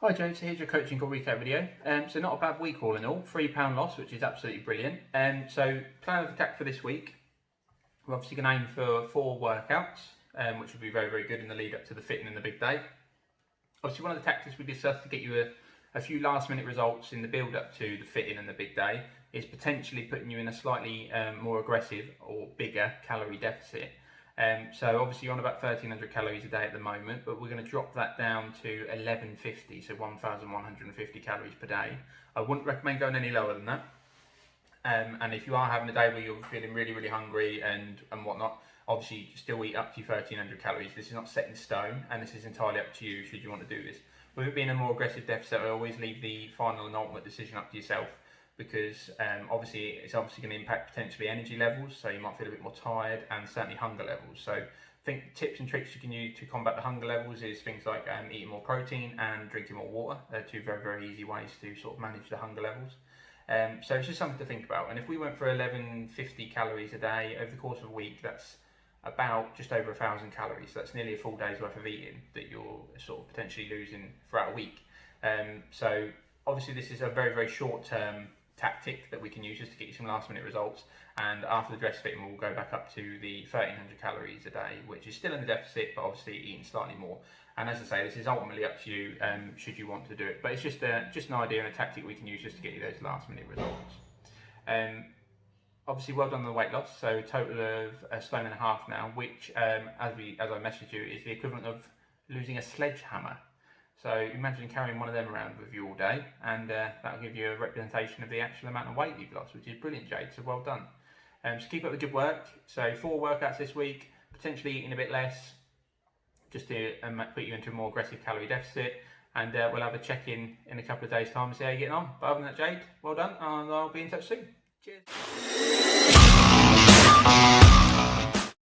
Hi James, here's your coaching call recap video. So not a bad week all in all, £3 loss, which is absolutely brilliant. So plan of attack for this week, we're obviously going to aim for 4 workouts, which will be very, very good in the lead up to the fitting and the big day. Obviously one of the tactics we discussed to get you a few last minute results in the build up to the fitting and the big day is potentially putting you in a slightly more aggressive or bigger calorie deficit. So obviously you're on about 1300 calories a day at the moment, but we're going to drop that down to 1150, so 1150 calories per day. I wouldn't recommend going any lower than that. And if you are having a day where you're feeling really, really hungry and whatnot, obviously you still eat up to 1300 calories. This is not set in stone, and this is entirely up to you should you want to do this. With it being a more aggressive deficit, I always leave the final and ultimate decision up to yourself, because obviously it's going to impact potentially energy levels, so you might feel a bit more tired, and certainly hunger levels. So I think tips and tricks you can use to combat the hunger levels is things like eating more protein and drinking more water. They're two very, very easy ways to sort of manage the hunger levels. So it's just something to think about. And if we went for 1150 calories a day over the course of a week, that's about just over 1,000 calories. So that's nearly a full day's worth of eating that you're sort of potentially losing throughout a week. So obviously this is a very, very short term tactic that we can use just to get you some last minute results, and after the dress fitting we'll go back up to the 1300 calories a day, which is still in the deficit but obviously eating slightly more. And as I say, this is ultimately up to you should you want to do it, but it's just an idea and a tactic we can use just to get you those last minute results. Obviously well done on the weight loss, so a total of 1.5 stone now, which as I messaged you is the equivalent of losing a sledgehammer. So imagine carrying one of them around with you all day, and that'll give you a representation of the actual amount of weight you've lost, which is brilliant, Jade, so well done. So keep up the good work. So 4 workouts this week, potentially eating a bit less, just to put you into a more aggressive calorie deficit, and we'll have a check-in a couple of days' time and see how you're getting on. But other than that, Jade, well done, and I'll be in touch soon. Cheers.